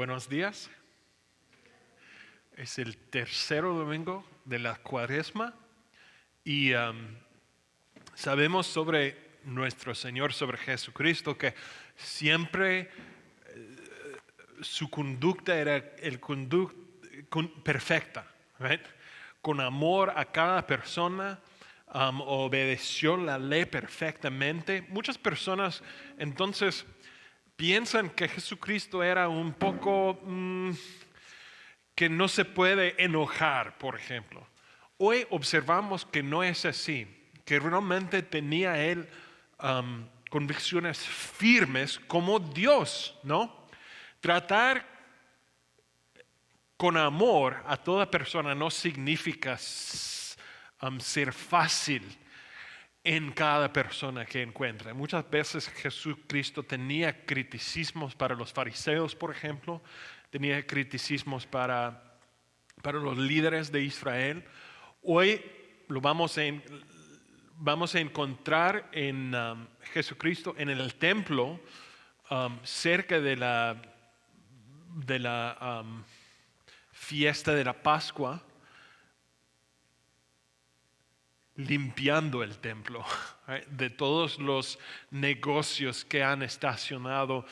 Buenos días. Es el tercer domingo de la Cuaresma y sabemos sobre nuestro Señor, sobre Jesucristo, que siempre su conducta era perfecta, right? Con amor a cada persona, obedeció la ley perfectamente. Muchas personas entonces piensan que Jesucristo era un poco que no se puede enojar, por ejemplo. Hoy observamos que no es así, que realmente tenía él convicciones firmes como Dios, ¿no? Tratar con amor a toda persona no significa ser fácil en cada persona que encuentra. Muchas veces Jesucristo tenía criticismos para los fariseos, por ejemplo, tenía criticismos para los líderes de Israel. Hoy lo vamos a encontrar en Jesucristo en el templo, cerca de la fiesta de la Pascua, limpiando el templo, right, de todos los negocios que han estacionado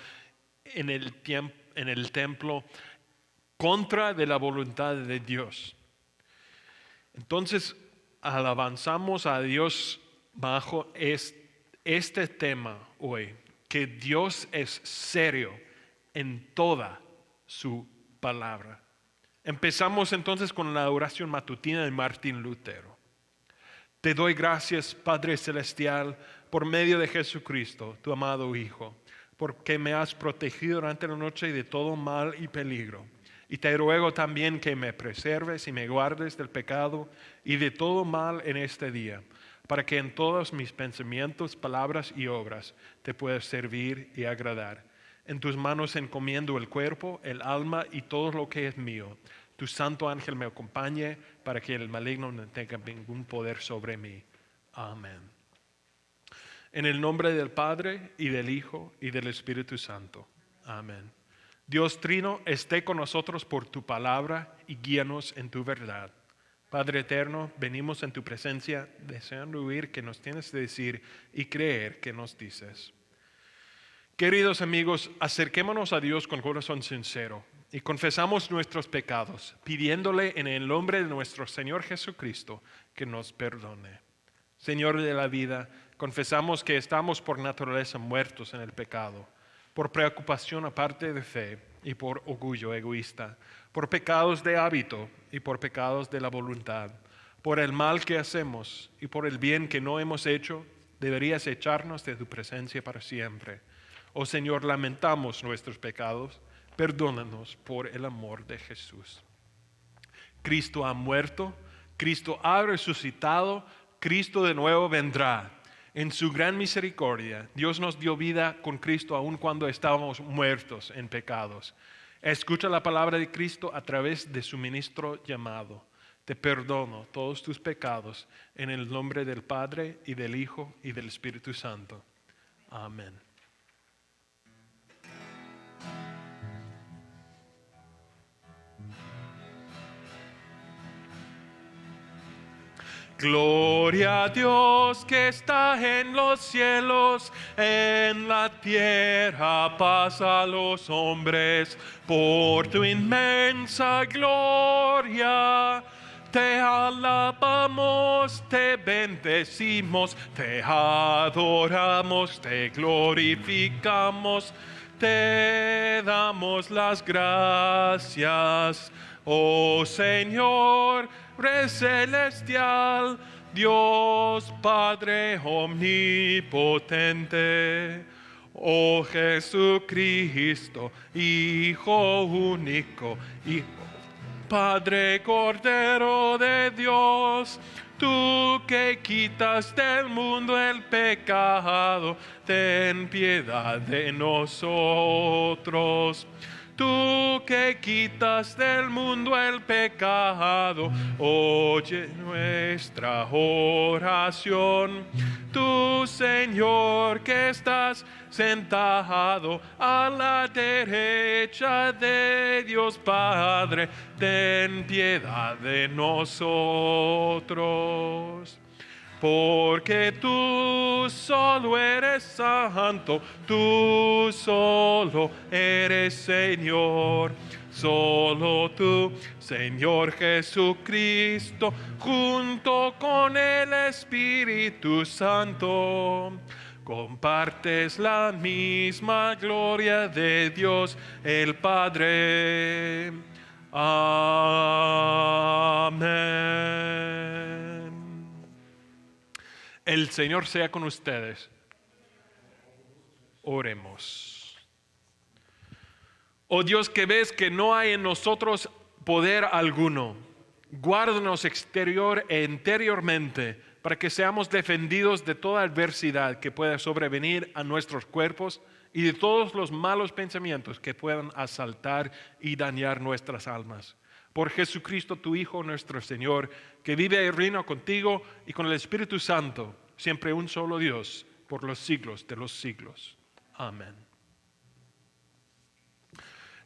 en el templo contra de la voluntad de Dios. Entonces, alabanzamos a Dios bajo este tema hoy, que Dios es serio en toda su palabra. Empezamos entonces con la oración matutina de Martín Lutero. Te doy gracias, Padre Celestial, por medio de Jesucristo, tu amado Hijo, porque me has protegido durante la noche de todo mal y peligro. Y te ruego también que me preserves y me guardes del pecado y de todo mal en este día, para que en todos mis pensamientos, palabras y obras te pueda servir y agradar. En tus manos encomiendo el cuerpo, el alma y todo lo que es mío. Tu santo ángel me acompañe para que el maligno no tenga ningún poder sobre mí. Amén. En el nombre del Padre y del Hijo y del Espíritu Santo. Amén. Dios Trino, esté con nosotros por tu palabra y guíanos en tu verdad. Padre eterno, venimos en tu presencia deseando oír qué nos tienes que decir y creer que nos dices. Queridos amigos, acerquémonos a Dios con corazón sincero y confesamos nuestros pecados, pidiéndole en el nombre de nuestro Señor Jesucristo que nos perdone. Señor de la vida, confesamos que estamos por naturaleza muertos en el pecado, por preocupación aparte de fe y por orgullo egoísta, por pecados de hábito y por pecados de la voluntad, por el mal que hacemos y por el bien que no hemos hecho. Deberías echarnos de tu presencia para siempre. Oh Señor, lamentamos nuestros pecados, perdónanos por el amor de Jesús. Cristo ha muerto, Cristo ha resucitado, Cristo de nuevo vendrá. En su gran misericordia, Dios nos dio vida con Cristo aun cuando estábamos muertos en pecados. Escucha la palabra de Cristo a través de su ministro llamado. Te perdono todos tus pecados en el nombre del Padre y del Hijo y del Espíritu Santo. Amén. Gloria a Dios que está en los cielos, en la tierra paz a los hombres, por tu inmensa gloria. Te alabamos, te bendecimos, te adoramos, te glorificamos, te damos las gracias, oh Señor, Rey celestial, Dios Padre omnipotente, oh Jesucristo, Hijo único, y Padre Cordero de Dios, tú que quitas del mundo el pecado, ten piedad de nosotros. Tú que quitas del mundo el pecado, oye nuestra oración. Tú, Señor, que estás sentado a la derecha de Dios Padre, ten piedad de nosotros. Porque tú solo eres santo, tú solo eres Señor. Solo tú, Señor Jesucristo, junto con el Espíritu Santo, compartes la misma gloria de Dios el Padre. Amén. El Señor sea con ustedes. Oremos. Oh Dios, que ves que no hay en nosotros poder alguno, guárdanos exterior e interiormente para que seamos defendidos de toda adversidad que pueda sobrevenir a nuestros cuerpos y de todos los malos pensamientos que puedan asaltar y dañar nuestras almas. Por Jesucristo, tu Hijo, nuestro Señor, que vive y reina contigo y con el Espíritu Santo, siempre un solo Dios, por los siglos de los siglos. Amén.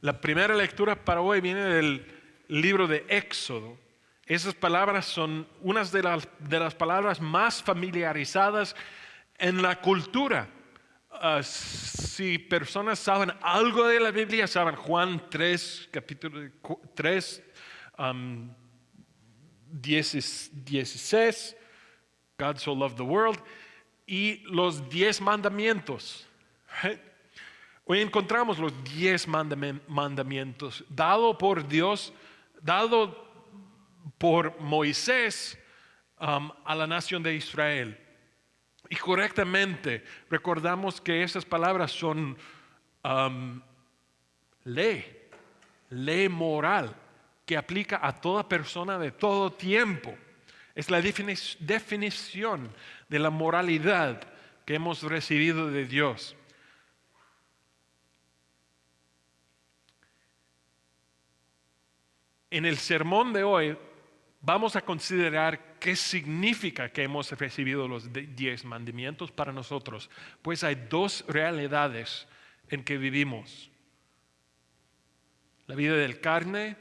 La primera lectura para hoy viene del libro de Éxodo. Esas palabras son unas de las palabras más familiarizadas en la cultura. Si personas saben algo de la Biblia, saben Juan 3, capítulo 3, 16, God so loved the world, y los 10 mandamientos. Right? Hoy encontramos los 10 mandamientos dado por Dios, dado por Moisés a la nación de Israel. Y correctamente recordamos que esas palabras son ley moral que aplica a toda persona de todo tiempo. Es la definición de la moralidad que hemos recibido de Dios. En el sermón de hoy vamos a considerar qué significa que hemos recibido los 10 mandamientos para nosotros, pues hay 2 realidades en que vivimos: la vida del carne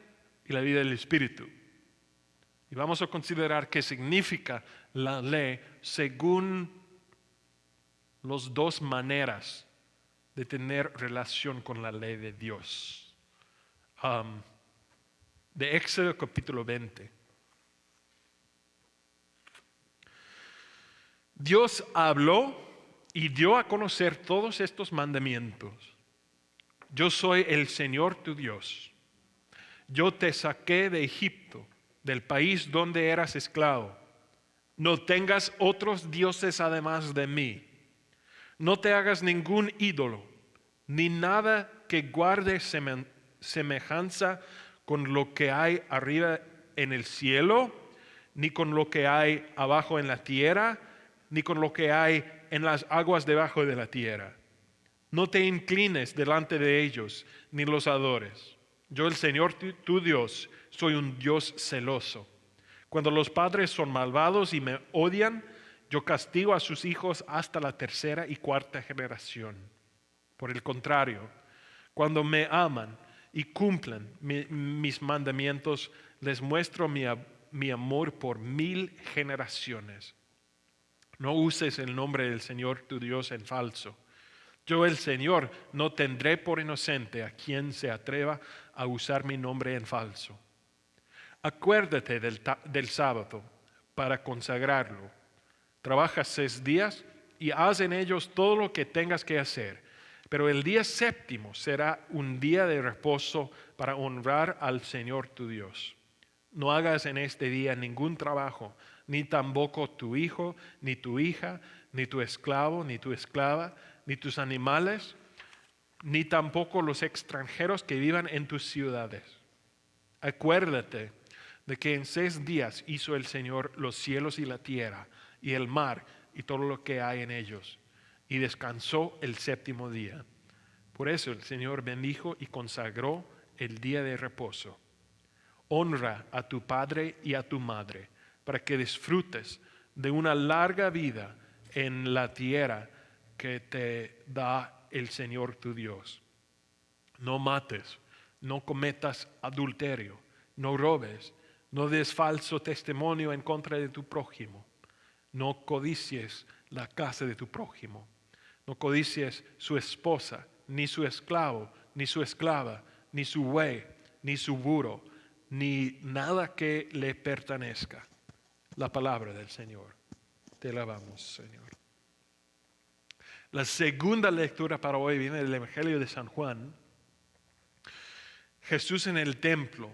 y la vida del espíritu. Y vamos a considerar qué significa la ley según las 2 maneras de tener relación con la ley de Dios. De Éxodo capítulo 20. Dios habló y dio a conocer todos estos mandamientos. Yo soy el Señor tu Dios. Yo te saqué de Egipto, del país donde eras esclavo. No tengas otros dioses además de mí. No te hagas ningún ídolo, ni nada que guarde semejanza con lo que hay arriba en el cielo, ni con lo que hay abajo en la tierra, ni con lo que hay en las aguas debajo de la tierra. No te inclines delante de ellos, ni los adores. Yo, el Señor tu Dios, soy un Dios celoso. Cuando los padres son malvados y me odian, yo castigo a sus hijos hasta la 3ª y 4ª generación. Por el contrario, cuando me aman y cumplen mis mandamientos, les muestro mi amor por 1000 generaciones. No uses el nombre del Señor tu Dios en falso. Yo, el Señor, no tendré por inocente a quien se atreva a usar mi nombre en falso. Acuérdate del sábado para consagrarlo. Trabaja 6 días y haz en ellos todo lo que tengas que hacer. Pero el día 7º será un día de reposo para honrar al Señor tu Dios. No hagas en este día ningún trabajo, ni tampoco tu hijo, ni tu hija, ni tu esclavo, ni tu esclava, ni tus animales, ni tampoco los extranjeros que vivan en tus ciudades. Acuérdate de que en 6 días hizo el Señor los cielos y la tierra, y el mar, y todo lo que hay en ellos, y descansó el 7º día. Por eso el Señor bendijo y consagró el día de reposo. Honra a tu padre y a tu madre, para que disfrutes de una larga vida en la tierra que te da el Señor tu Dios. No mates, no cometas adulterio, no robes, no des falso testimonio en contra de tu prójimo, no codicies la casa de tu prójimo, no codicies su esposa, ni su esclavo, ni su esclava, ni su buey, ni su burro, ni nada que le pertenezca. La palabra del Señor. Te alabamos, Señor. La segunda lectura para hoy viene del Evangelio de San Juan. Jesús en el templo.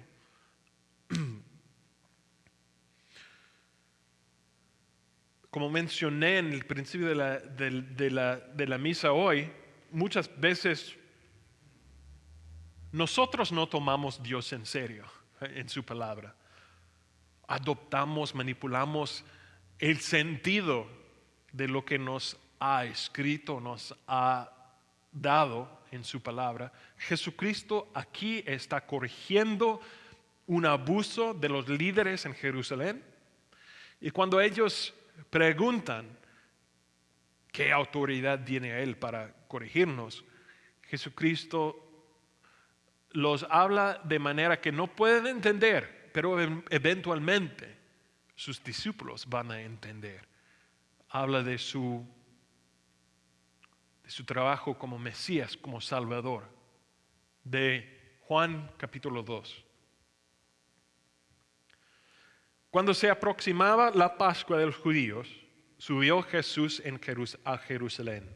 Como mencioné en el principio de la misa hoy, muchas veces nosotros no tomamos a Dios en serio en su palabra. Adoptamos, manipulamos el sentido de lo que nos ha escrito, nos ha dado en su palabra. Jesucristo aquí está corrigiendo un abuso de los líderes en Jerusalén. Y cuando ellos preguntan qué autoridad tiene Él para corregirnos, Jesucristo los habla de manera que no pueden entender, pero eventualmente sus discípulos van a entender. Habla de su trabajo como Mesías, como Salvador, de Juan capítulo 2. Cuando se aproximaba la Pascua de los judíos, subió Jesús a Jerusalén.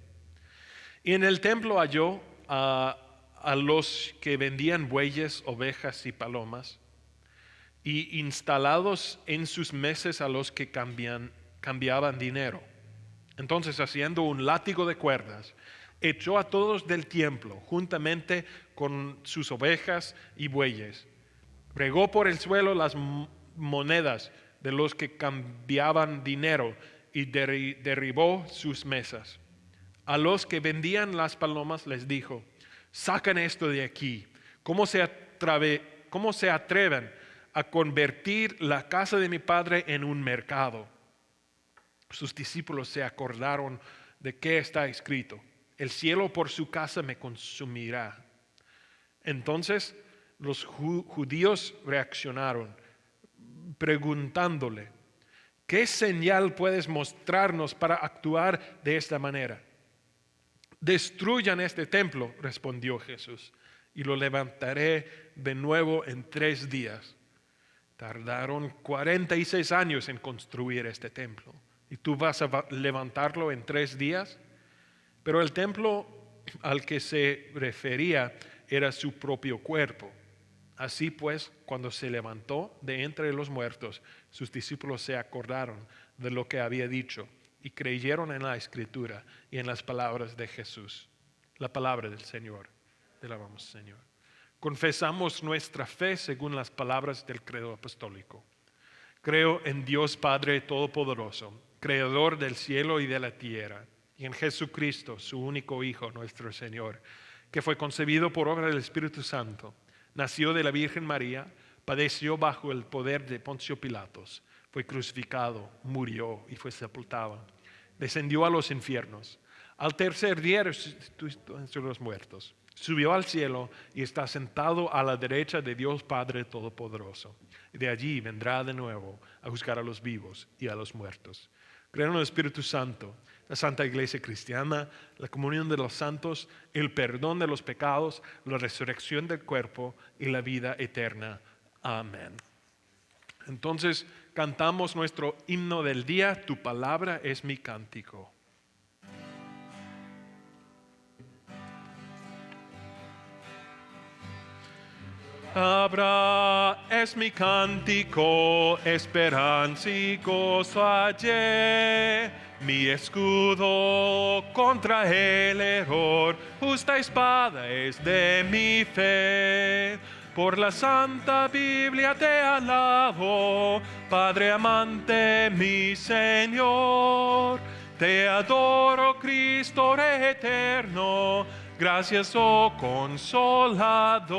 Y en el templo halló a los que vendían bueyes, ovejas y palomas, y instalados en sus mesas a los que cambiaban dinero. Entonces, haciendo un látigo de cuerdas, echó a todos del templo, juntamente con sus ovejas y bueyes. Regó por el suelo las monedas de los que cambiaban dinero y derribó sus mesas. A los que vendían las palomas les dijo: sacan esto de aquí. ¿Cómo se atreven a convertir la casa de mi padre en un mercado? Sus discípulos se acordaron de qué está escrito: el cielo por su casa me consumirá. Entonces los judíos reaccionaron, preguntándole: ¿qué señal puedes mostrarnos para actuar de esta manera? Destruyan este templo, respondió Jesús, y lo levantaré de nuevo en 3 días. Tardaron 46 años en construir este templo, y tú vas a levantarlo en 3 días. Pero el templo al que se refería era su propio cuerpo. Así pues, cuando se levantó de entre los muertos, sus discípulos se acordaron de lo que había dicho y creyeron en la Escritura y en las palabras de Jesús. La palabra del Señor. Te alabamos, Señor. Confesamos nuestra fe según las palabras del credo apostólico. Creo en Dios Padre Todopoderoso, Creador del cielo y de la tierra, y en Jesucristo, su único Hijo, nuestro Señor, que fue concebido por obra del Espíritu Santo, nació de la Virgen María, padeció bajo el poder de Poncio Pilatos, fue crucificado, murió y fue sepultado. Descendió a los infiernos. Al tercer día resucitó entre los muertos. Subió al cielo y está sentado a la derecha de Dios Padre Todopoderoso. Y de allí vendrá de nuevo a juzgar a los vivos y a los muertos. Creo en el Espíritu Santo, la Santa Iglesia Cristiana, la comunión de los santos, el perdón de los pecados, la resurrección del cuerpo y la vida eterna. Amén. Entonces cantamos nuestro himno del día: Tu palabra es mi cántico. Palabra es mi cántico, esperanza y gozo hallé, mi escudo contra el error, justa espada es de mi fe. Por la Santa Biblia te alabo, Padre amante, mi Señor. Te adoro, Cristo eterno, Gracias, oh Consolador.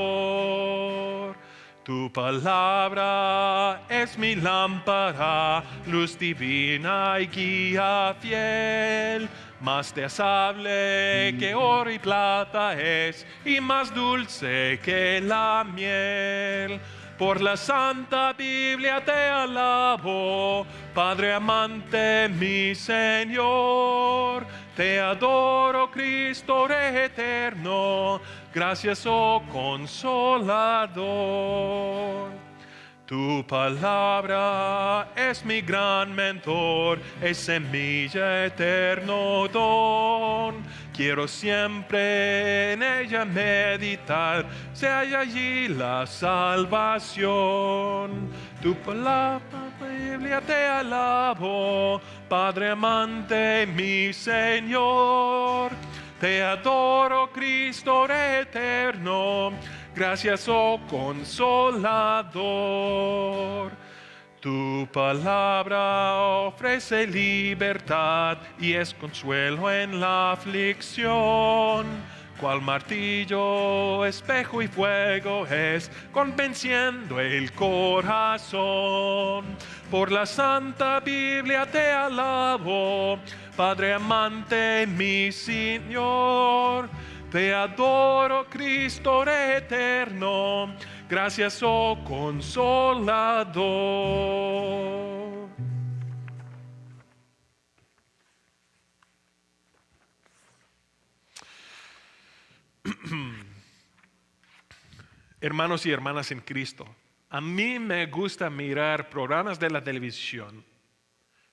Tu palabra es mi lámpara, luz divina y guía fiel. Más deseable que oro y plata es, y más dulce que la miel. Por la Santa Biblia te alabo, Padre amante, mi Señor. Te adoro, Cristo Rey eterno. Gracias, oh Consolador. Tu palabra es mi gran mentor, es semilla eterno don. Quiero siempre en ella meditar, se halla allí la salvación. Tu palabra, Biblia, te alabo, Padre amante, mi Señor. Te adoro, Cristo eterno. Gracias, oh Consolador. Tu palabra ofrece libertad y es consuelo en la aflicción. Cual martillo, espejo y fuego es, convenciendo el corazón. Por la Santa Biblia te alabo, Padre amante, mi Señor. Te adoro, Cristo eterno. Gracias, oh Consolador. Hermanos y hermanas en Cristo, a mí me gusta mirar programas de la televisión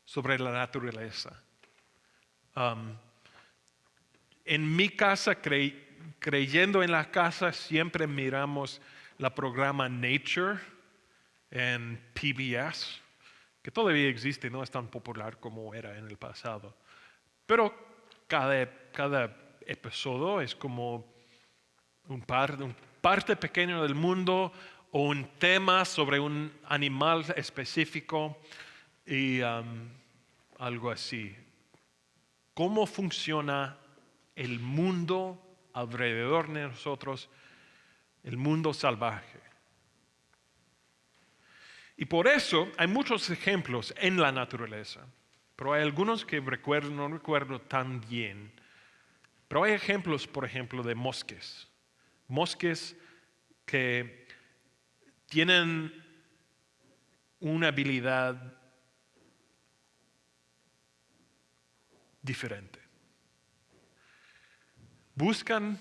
sobre la naturaleza. En mi casa, creyendo en la casa, siempre miramos el programa Nature en PBS, que todavía existe, no es tan popular como era en el pasado. Pero cada episodio es como un parte pequeño del mundo o un tema sobre un animal específico y algo así. ¿Cómo funciona el mundo alrededor de nosotros, el mundo salvaje? Y por eso hay muchos ejemplos en la naturaleza, pero hay algunos que no recuerdo tan bien. Pero hay ejemplos, por ejemplo, de mosques que tienen una habilidad diferente. Buscan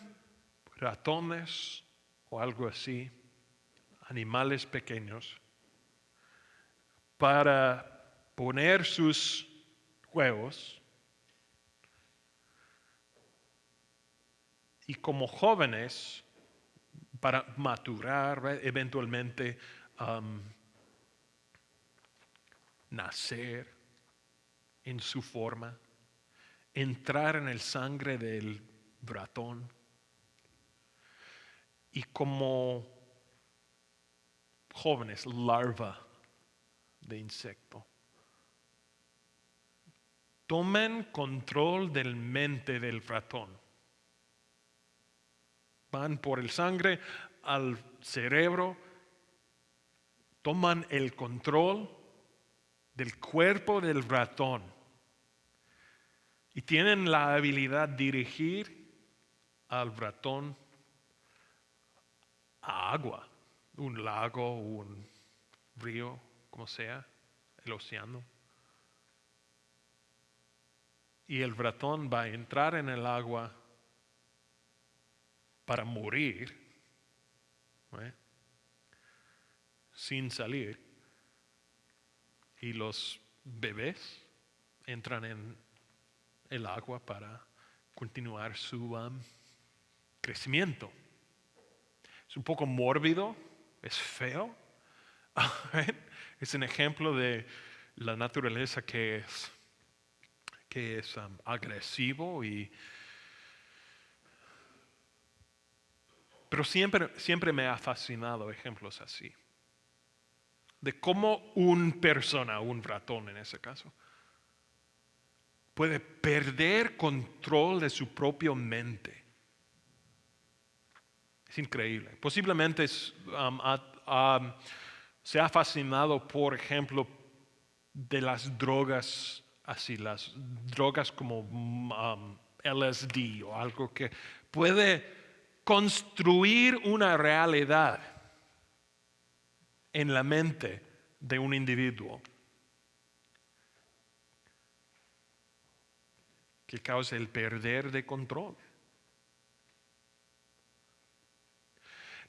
ratones o algo así, animales pequeños, para poner sus huevos y como jóvenes para maturar, eventualmente nacer en su forma, entrar en el sangre del ratón y como jóvenes, larva de insecto, tomen control del mente del ratón. Van por el sangre al cerebro, toman el control del cuerpo del ratón y tienen la habilidad de dirigir al ratón a agua, un lago, un río, como sea, el océano. Y el ratón va a entrar en el agua para morir, sin salir. Y los bebés entran en el agua para continuar su crecimiento. Es un poco mórbido, es feo. Es un ejemplo de la naturaleza que es agresivo pero siempre me ha fascinado ejemplos así de cómo un ratón en ese caso, puede perder control de su propia mente Es increíble. Posiblemente se ha fascinado, por ejemplo, de las drogas, así, las drogas como LSD o algo que puede construir una realidad en la mente de un individuo que causa el perder de control.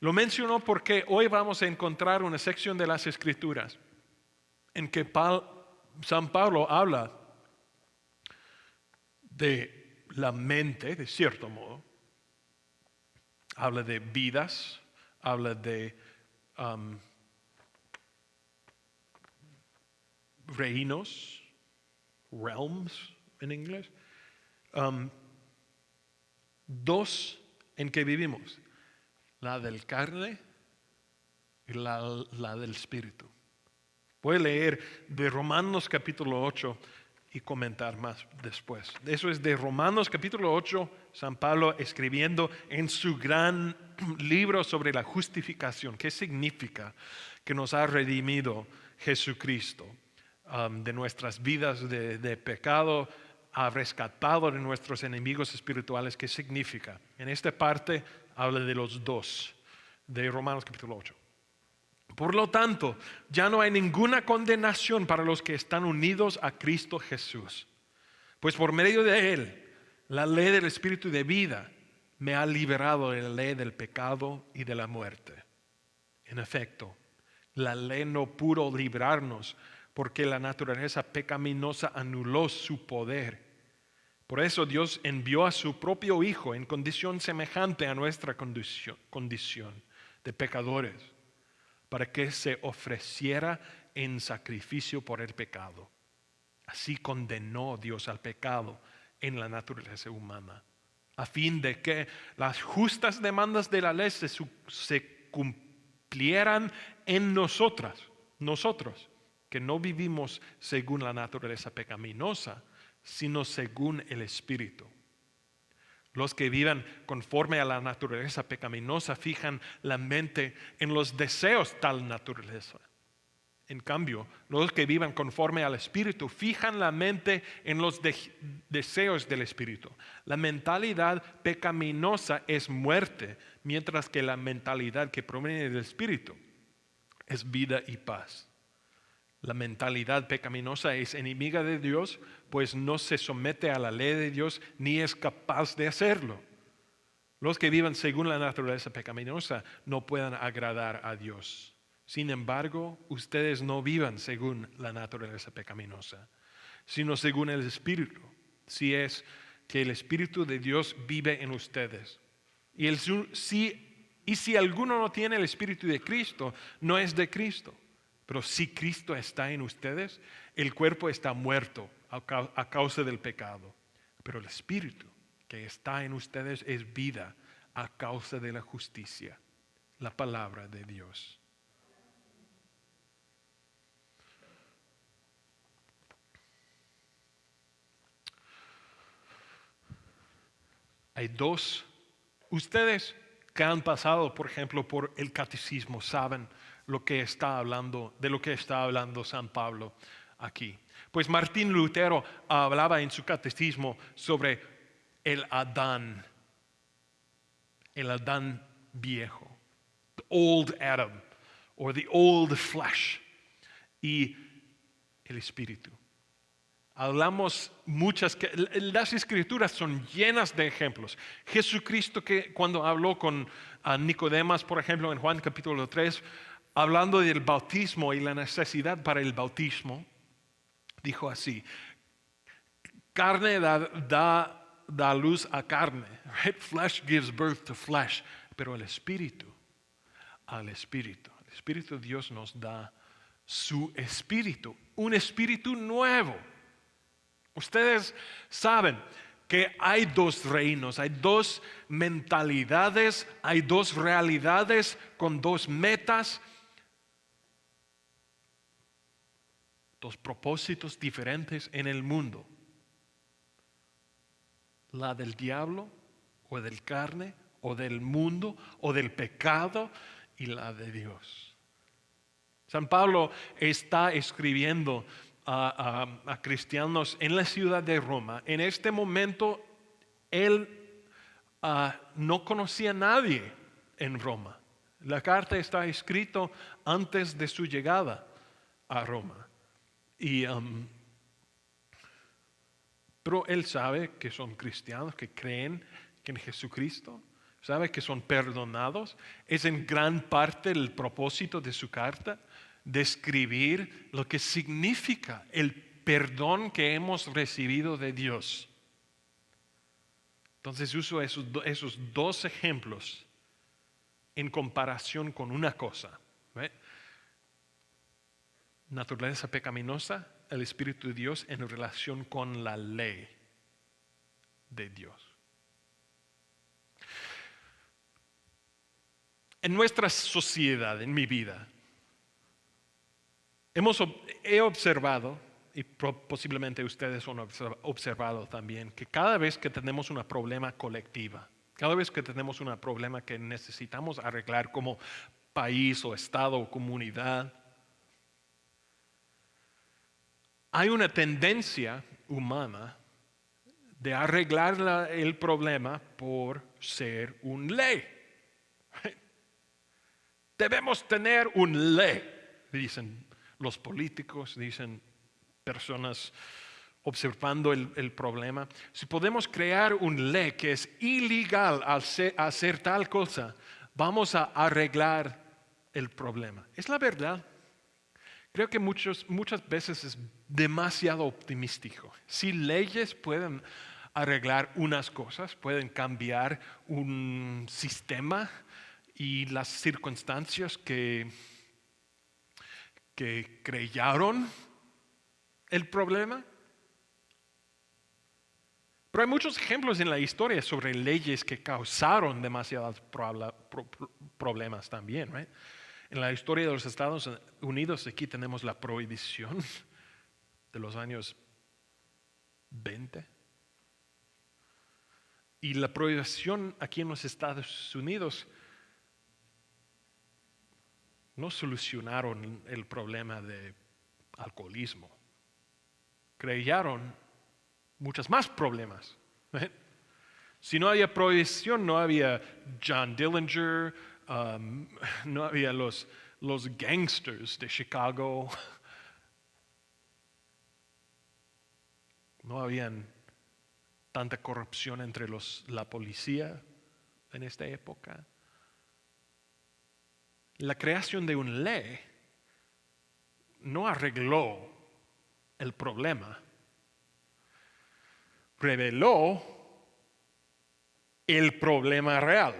Lo menciono porque hoy vamos a encontrar una sección de las Escrituras en que San Pablo habla de la mente, de cierto modo, habla de vidas, habla de reinos, realms en inglés, dos en que vivimos, la del carne y la del espíritu. Voy a leer de Romanos capítulo 8 y comentar más después. Eso es de Romanos capítulo 8, San Pablo escribiendo en su gran libro sobre la justificación. ¿Qué significa que nos ha redimido Jesucristo de nuestras vidas de pecado? Ha rescatado de nuestros enemigos espirituales. ¿Qué significa? En esta parte habla de los dos, de Romanos capítulo 8. Por lo tanto, ya no hay ninguna condenación para los que están unidos a Cristo Jesús. Pues por medio de Él, la ley del Espíritu de vida me ha liberado de la ley del pecado y de la muerte. En efecto, la ley no pudo librarnos porque la naturaleza pecaminosa anuló su poder. Por eso Dios envió a su propio Hijo en condición semejante a nuestra condición de pecadores, para que se ofreciera en sacrificio por el pecado. Así condenó Dios al pecado en la naturaleza humana, a fin de que las justas demandas de la ley se cumplieran en nosotros, que no vivimos según la naturaleza pecaminosa, sino según el Espíritu. Los que vivan conforme a la naturaleza pecaminosa fijan la mente en los deseos tal naturaleza. En cambio, los que vivan conforme al Espíritu fijan la mente en los deseos del Espíritu. La mentalidad pecaminosa es muerte, mientras que la mentalidad que proviene del Espíritu es vida y paz. La mentalidad pecaminosa es enemiga de Dios, pues no se somete a la ley de Dios ni es capaz de hacerlo. Los que vivan según la naturaleza pecaminosa no puedan agradar a Dios. Sin embargo, ustedes no vivan según la naturaleza pecaminosa, sino según el Espíritu, si es que el Espíritu de Dios vive en ustedes. Y si alguno no tiene el Espíritu de Cristo, no es de Cristo. Pero si Cristo está en ustedes, el cuerpo está muerto a causa del pecado. Pero el Espíritu que está en ustedes es vida a causa de la justicia, la palabra de Dios. Hay dos. Ustedes que han pasado, por ejemplo, por el catecismo, saben de lo que está hablando San Pablo aquí. Pues Martín Lutero hablaba en su catecismo sobre el Adán viejo, the old Adam, or the old flesh, y el espíritu. Hablamos las Escrituras son llenas de ejemplos. Jesucristo, que cuando habló con Nicodemas, por ejemplo, en Juan capítulo 3, hablando del bautismo y la necesidad para el bautismo, dijo así: carne da luz a carne, right? Flesh gives birth to flesh, pero el Espíritu al Espíritu. El Espíritu de Dios nos da su Espíritu, un Espíritu nuevo. Ustedes saben que hay dos reinos, hay dos mentalidades, hay dos realidades con dos metas, dos propósitos diferentes en el mundo. La del diablo o del carne o del mundo o del pecado y la de Dios. San Pablo está escribiendo a cristianos en la ciudad de Roma. En este momento él no conocía a nadie en Roma. La carta está escrita antes de su llegada a Roma. Pero él sabe que son cristianos, que creen en Jesucristo, sabe que son perdonados. Es en gran parte el propósito de su carta describir lo que significa el perdón que hemos recibido de Dios. Entonces uso esos dos ejemplos en comparación con una cosa. ¿Right? Naturaleza pecaminosa, el Espíritu de Dios en relación con la ley de Dios. En nuestra sociedad, en mi vida, he observado, y posiblemente ustedes han observado también, que cada vez que tenemos un problema colectivo, cada vez que tenemos un problema que necesitamos arreglar como país o estado o comunidad, hay una tendencia humana de arreglar el problema por ser una ley. Debemos tener una ley, dicen los políticos, dicen personas observando el problema. Si podemos crear una ley que es ilegal hacer tal cosa, vamos a arreglar el problema. Es la verdad. Creo que muchas veces es demasiado optimístico. Si leyes pueden arreglar unas cosas, pueden cambiar un sistema y las circunstancias que crearon el problema. Pero hay muchos ejemplos en la historia sobre leyes que causaron demasiados problemas también, ¿right? En la historia de los Estados Unidos, aquí tenemos la prohibición de los años 20. Y la prohibición aquí en los Estados Unidos no solucionaron el problema de alcoholismo. Crearon muchos más problemas. ¿Eh? Si no había prohibición, no había John Dillinger, no había los gangsters de Chicago, no habían tanta corrupción entre la policía en esta época. La creación de una ley no arregló el problema, reveló el problema real,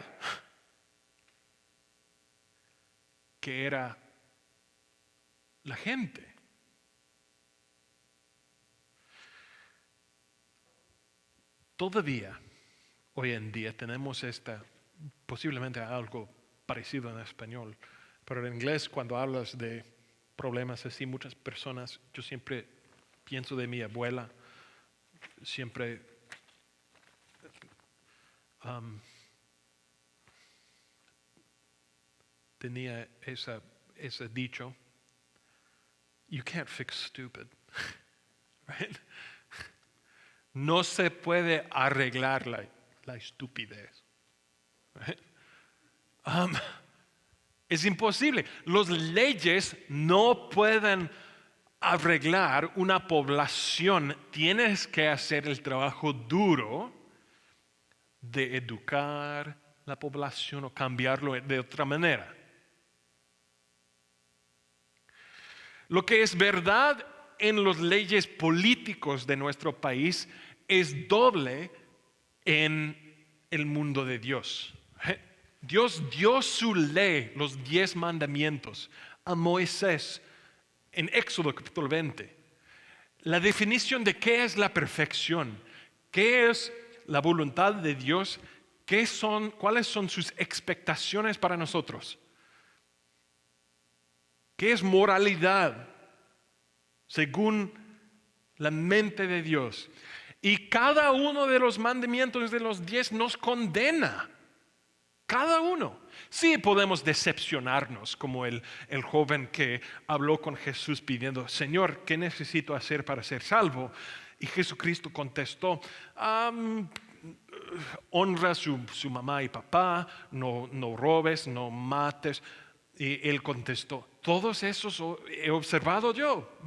que era la gente. Todavía, hoy en día, tenemos posiblemente algo parecido en español, pero en inglés cuando hablas de problemas así, muchas personas, yo siempre pienso de mi abuela, siempre tenía ese dicho, you can't fix stupid, right? No se puede arreglar la estupidez, right? Es imposible. Las leyes no pueden arreglar una población. Tienes que hacer el trabajo duro de educar la población o cambiarlo de otra manera. Lo que es verdad en las leyes políticos de nuestro país es doble en el mundo de Dios. Dios dio su ley, los 10 mandamientos, a Moisés en Éxodo capítulo 20. La definición de qué es la perfección, qué es la voluntad de Dios, cuáles son sus expectaciones para nosotros. ¿Qué es moralidad según la mente de Dios? Y cada uno de los mandamientos de los 10 nos condena. Cada uno. Sí podemos decepcionarnos, como el joven que habló con Jesús pidiendo, Señor, ¿qué necesito hacer para ser salvo? Y Jesucristo contestó, honra a su mamá y papá, no robes, no mates. Y él contestó, todos esos he observado yo.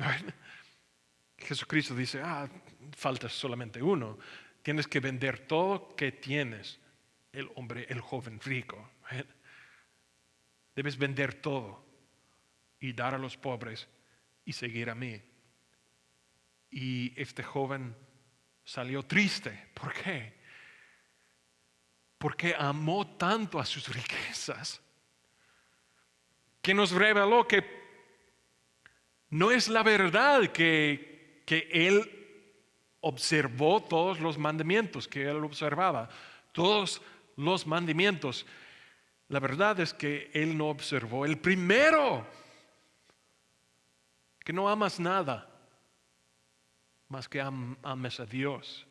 Jesucristo dice, falta solamente uno. Tienes que vender todo que tienes. El joven rico. Debes vender todo y dar a los pobres y seguir a mí. Y este joven salió triste. ¿Por qué? Porque amó tanto a sus riquezas que nos reveló que no es la verdad que él observó todos los mandamientos que él observaba. Todos los mandamientos. La verdad es que él no observó el primero, que no amas nada más que ames a Dios.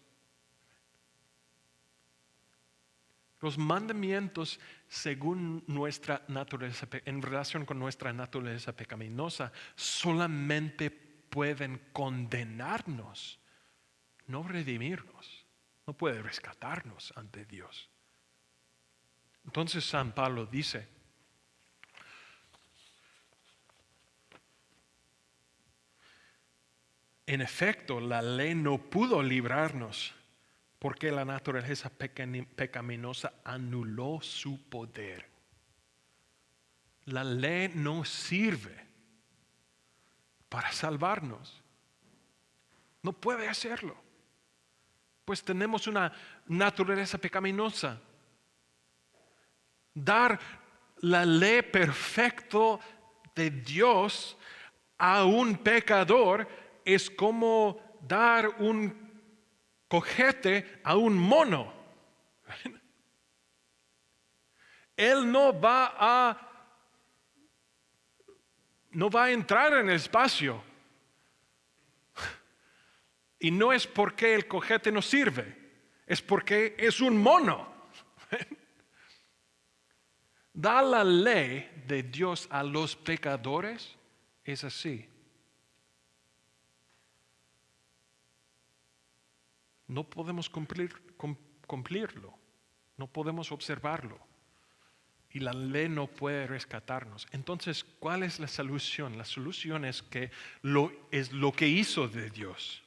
Los mandamientos, según nuestra naturaleza, en relación con nuestra naturaleza pecaminosa, solamente pueden condenarnos, no redimirnos. No puede rescatarnos ante Dios. Entonces San Pablo dice, en efecto, la ley no pudo librarnos porque la naturaleza pecaminosa anuló su poder. La ley no sirve para salvarnos. No puede hacerlo. Pues tenemos una naturaleza pecaminosa. Dar la ley perfecta de Dios a un pecador es como dar un cojete a un mono. Él no va a entrar en el espacio. Y no es porque el cojete no sirve, es porque es un mono. Da la ley de Dios a los pecadores es así. No podemos cumplirlo, no podemos observarlo. Y la ley no puede rescatarnos. Entonces, ¿cuál es la solución? La solución es que es lo que hizo de Dios.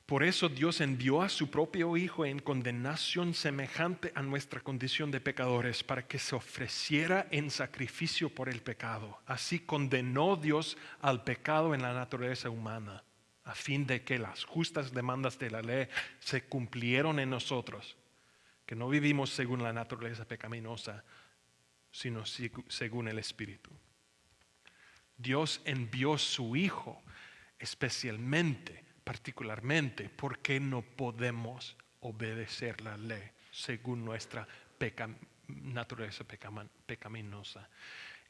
Por eso Dios envió a su propio Hijo en condenación semejante a nuestra condición de pecadores para que se ofreciera en sacrificio por el pecado. Así condenó Dios al pecado en la naturaleza humana, a fin de que las justas demandas de la ley se cumplieron en nosotros, que no vivimos según la naturaleza pecaminosa, sino según el Espíritu. Dios envió su Hijo particularmente porque no podemos obedecer la ley según nuestra naturaleza pecaminosa.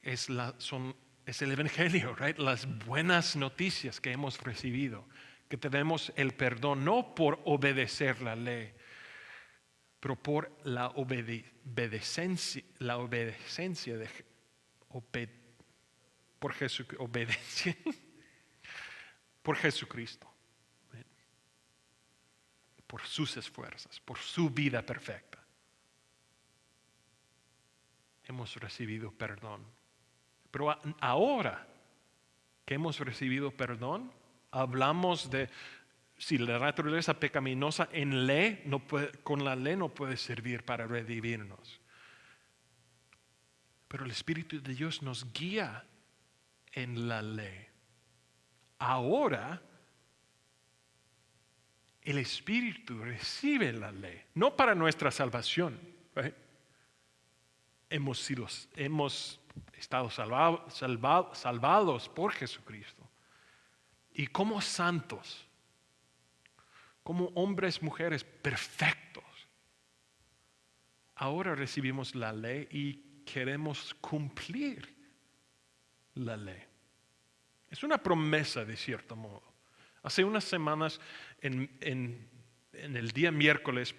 Es el Evangelio, right? Las buenas noticias que hemos recibido, que tenemos el perdón no por obedecer la ley, pero por la obediencia por Jesucristo, por sus esfuerzos, por su vida perfecta. Hemos recibido perdón. Pero ahora que hemos recibido perdón, hablamos de si la naturaleza pecaminosa con la ley no puede servir para redimirnos. Pero el Espíritu de Dios nos guía en la ley. Ahora el Espíritu recibe la ley, no para nuestra salvación. ¿Right? Hemos estado salvados por Jesucristo. Y como santos, como hombres, mujeres perfectos, ahora recibimos la ley y queremos cumplir la ley. Es una promesa de cierto modo. Hace unas semanas, en el día miércoles,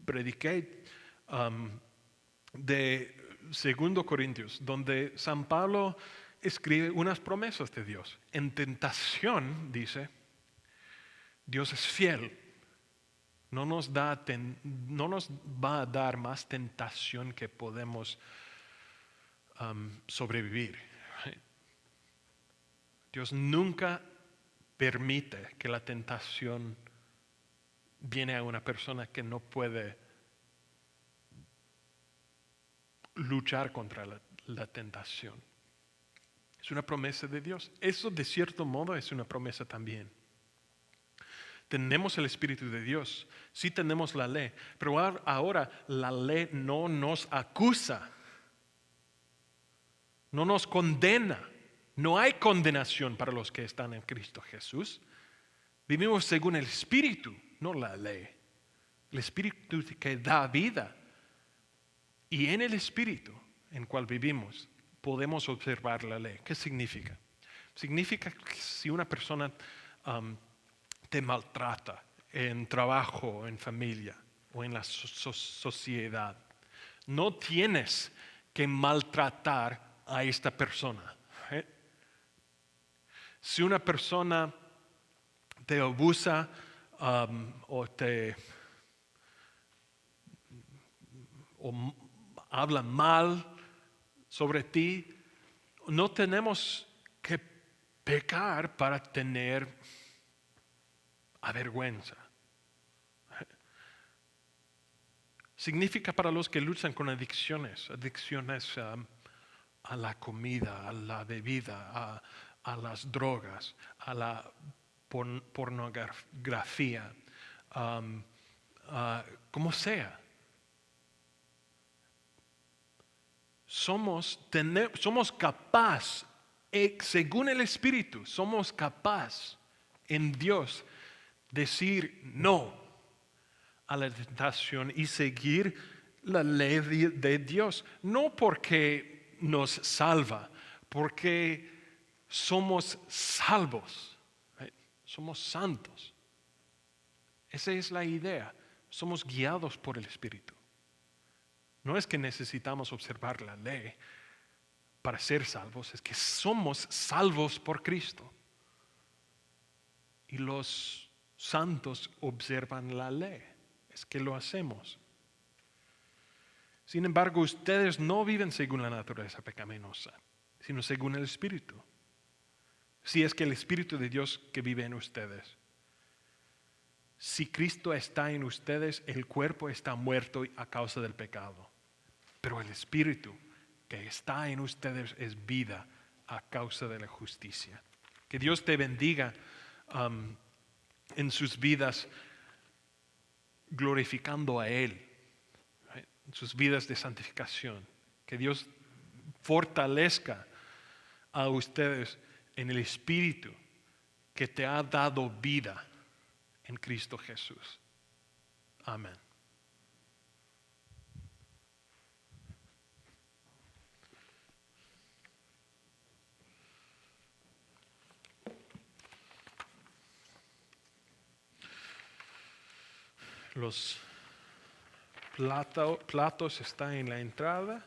prediqué de 2 Corintios, donde San Pablo escribe unas promesas de Dios. En tentación, dice, Dios es fiel. No nos va a dar más tentación que podemos sobrevivir. Dios nunca permite que la tentación viene a una persona que no puede luchar contra la tentación. Es una promesa de Dios. Eso de cierto modo es una promesa también. Tenemos el Espíritu de Dios, sí tenemos la ley, pero ahora la ley no nos acusa, no nos condena. No hay condenación para los que están en Cristo Jesús. Vivimos según el Espíritu, no la ley. El Espíritu que da vida. Y en el Espíritu en cual vivimos podemos observar la ley. ¿Qué significa? Significa que si una persona te maltrata en trabajo, en familia o en la sociedad, no tienes que maltratar a esta persona. Si una persona te abusa o habla mal sobre ti, no tenemos que pecar para tener avergüenza. Significa para los que luchan con adicciones a la comida, a la bebida, a las drogas, a la pornografía, como sea. Somos capaces, según el Espíritu, somos capaces en Dios decir no a la tentación y seguir la ley de Dios. No porque nos salva, porque somos salvos, somos santos. Esa es la idea. Somos guiados por el Espíritu. No es que necesitamos observar la ley para ser salvos, es que somos salvos por Cristo. Y los santos observan la ley, es que lo hacemos. Sin embargo, ustedes no viven según la naturaleza pecaminosa, sino según el Espíritu. Si es que el Espíritu de Dios que vive en ustedes. Si Cristo está en ustedes, el cuerpo está muerto a causa del pecado. Pero el Espíritu que está en ustedes es vida a causa de la justicia. Que Dios te bendiga en sus vidas, glorificando a Él, en sus vidas de santificación. Que Dios fortalezca a ustedes en el Espíritu que te ha dado vida en Cristo Jesús. Amén. Los platos están en la entrada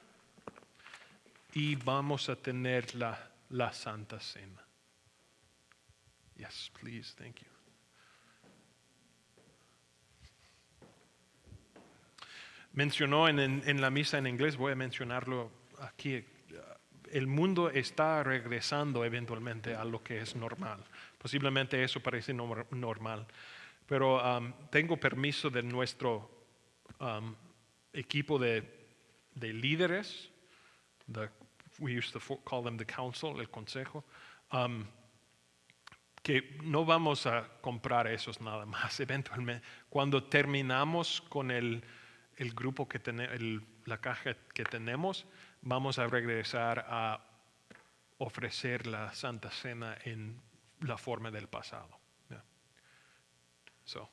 y vamos a tener la Santa Cena. Yes, please, thank you. Mencionó en la misa en inglés, voy a mencionarlo aquí. El mundo está regresando eventualmente a lo que es normal. Posiblemente eso parece normal. Pero tengo permiso de nuestro equipo de líderes, we used to call them the council, el consejo, que no vamos a comprar esos nada más. Eventualmente, cuando terminamos con el grupo que tenemos, la caja que tenemos, vamos a regresar a ofrecer la Santa Cena en la forma del pasado. Yeah. So.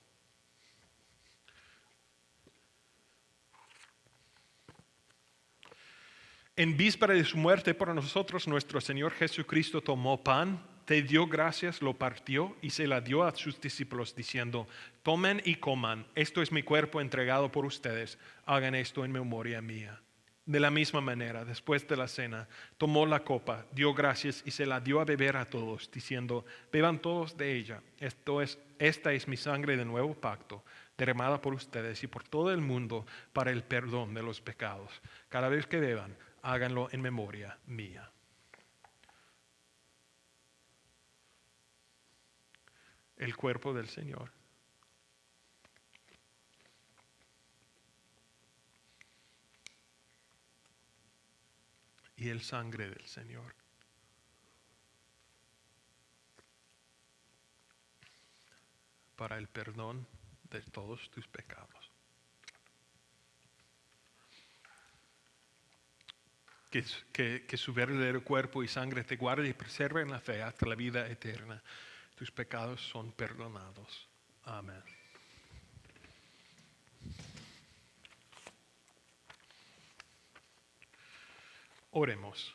En víspera de su muerte por nosotros, nuestro Señor Jesucristo tomó pan te dio gracias, lo partió y se la dio a sus discípulos diciendo: tomen y coman, esto es mi cuerpo entregado por ustedes, hagan esto en memoria mía. De la misma manera, después de la cena, tomó la copa, dio gracias y se la dio a beber a todos, diciendo: beban todos de ella, esta es mi sangre del nuevo pacto, derramada por ustedes y por todo el mundo para el perdón de los pecados. Cada vez que beban, háganlo en memoria mía. El cuerpo del Señor. Y el sangre del Señor. Para el perdón de todos tus pecados. Que su verdadero cuerpo y sangre te guarde y preserve en la fe hasta la vida eterna. Tus pecados son perdonados. Amén. Oremos.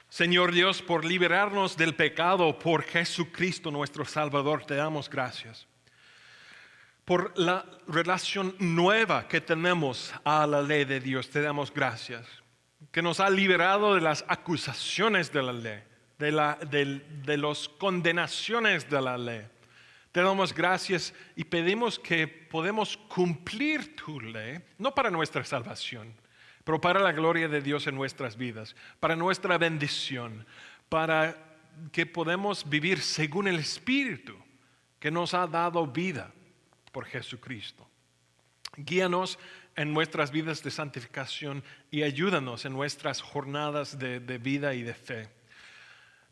Señor Dios, por liberarnos del pecado, por Jesucristo nuestro Salvador, te damos gracias. Por la relación nueva que tenemos a la ley de Dios, te damos gracias. Que nos ha liberado de las acusaciones de la ley, de las condenaciones de la ley. Te damos gracias y pedimos que podemos cumplir tu ley, no para nuestra salvación, pero para la gloria de Dios en nuestras vidas, para nuestra bendición, para que podamos vivir según el Espíritu que nos ha dado vida por Jesucristo. Guíanos en nuestras vidas de santificación y ayúdanos en nuestras jornadas de vida y de fe.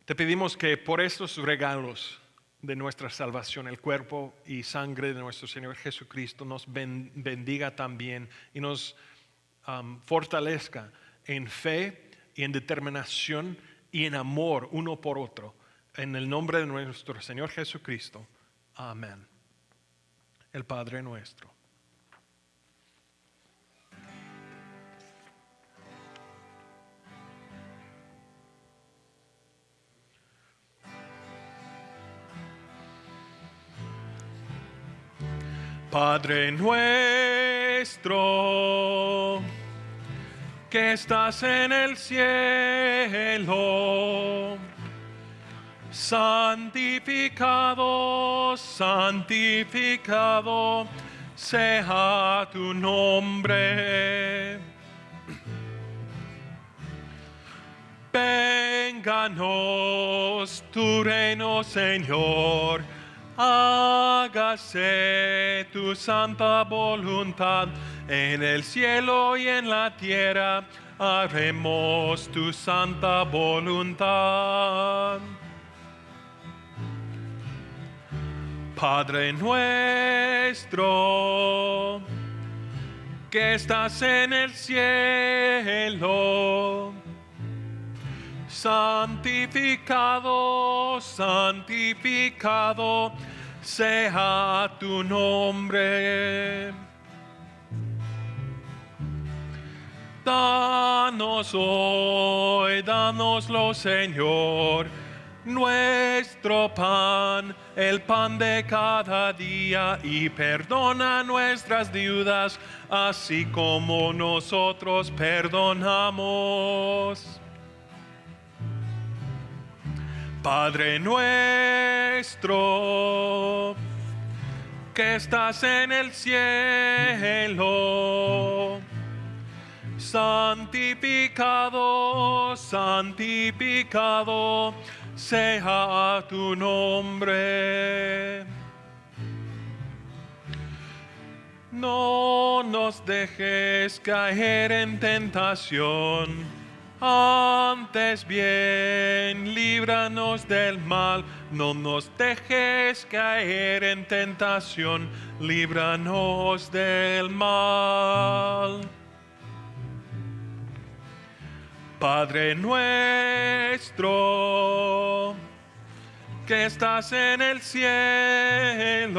Te pedimos que por estos regalos de nuestra salvación, el cuerpo y sangre de nuestro Señor Jesucristo, nos bendiga también y nos fortalezca en fe y en determinación y en amor uno por otro. En el nombre de nuestro Señor Jesucristo. Amén. El Padre nuestro. Padre nuestro, que estás en el cielo, santificado, santificado sea tu nombre. Vénganos tu reino, Señor. Hágase tu santa voluntad en el cielo y en la tierra. Haremos tu santa voluntad. Padre nuestro, que estás en el cielo, santificado, santificado sea tu nombre. Danos hoy, danoslo, Señor, nuestro pan, el pan de cada día, y perdona nuestras deudas, así como nosotros perdonamos. Padre nuestro, que estás en el cielo, santificado, santificado sea tu nombre. No nos dejes caer en tentación, antes bien, líbranos del mal. No nos dejes caer en tentación, líbranos del mal. Padre nuestro, que estás en el cielo,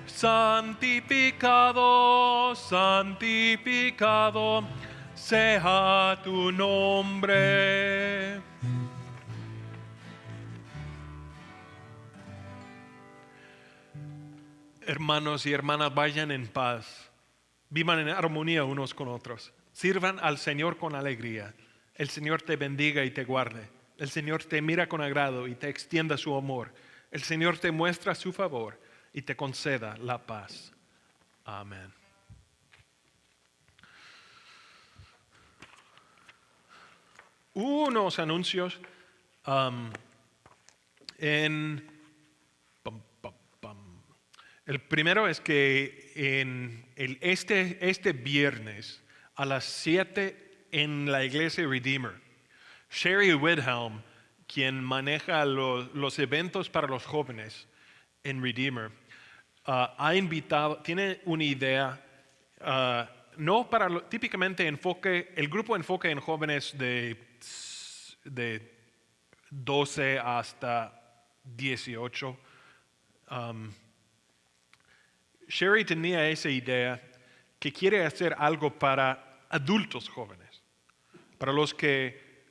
santificado, santificado sea tu nombre. Hermanos y hermanas, vayan en paz. Vivan en armonía unos con otros. Sirvan al Señor con alegría. El Señor te bendiga y te guarde. El Señor te mira con agrado y te extienda su amor. El Señor te muestra su favor y te conceda la paz. Amén. Unos anuncios en... El primero es que este viernes a las 7 en la iglesia Redeemer, Sherry Widhelm, quien maneja los eventos para los jóvenes en Redeemer, ha invitado, tiene una idea, no para típicamente el grupo enfoque en jóvenes de 12 hasta 18. Sherry tenía esa idea que quiere hacer algo para adultos jóvenes, para los que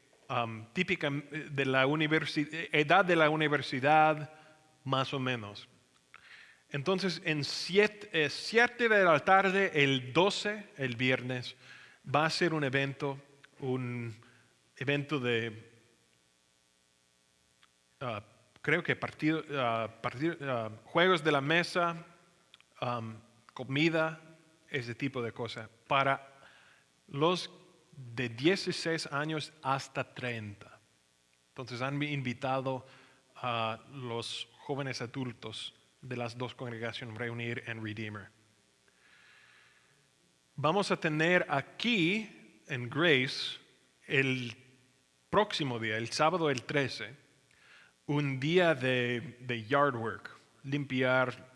típicamente de la edad de la universidad más o menos. Entonces, en 7 de la tarde, el 12, el viernes, va a ser un evento de, creo que juegos de la mesa, comida, ese tipo de cosas, para los de 16 años hasta 30. Entonces han invitado a los jóvenes adultos de las dos congregaciones a reunir en Redeemer. Vamos a tener aquí en Grace el próximo día, el sábado el 13, un día de yard work, limpiar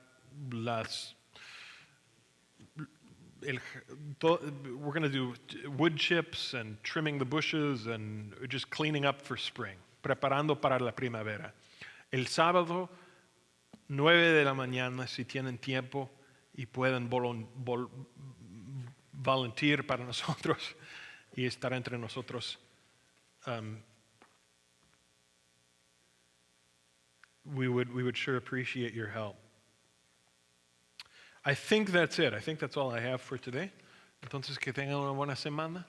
we're going to do wood chips and trimming the bushes and just cleaning up for spring, preparando para la primavera. El sábado, 9 de la mañana, si tienen tiempo y pueden volunteer para nosotros y estar entre nosotros. We would sure appreciate your help. I think that's it. I think that's all I have for today. Entonces, que tengan una buena semana.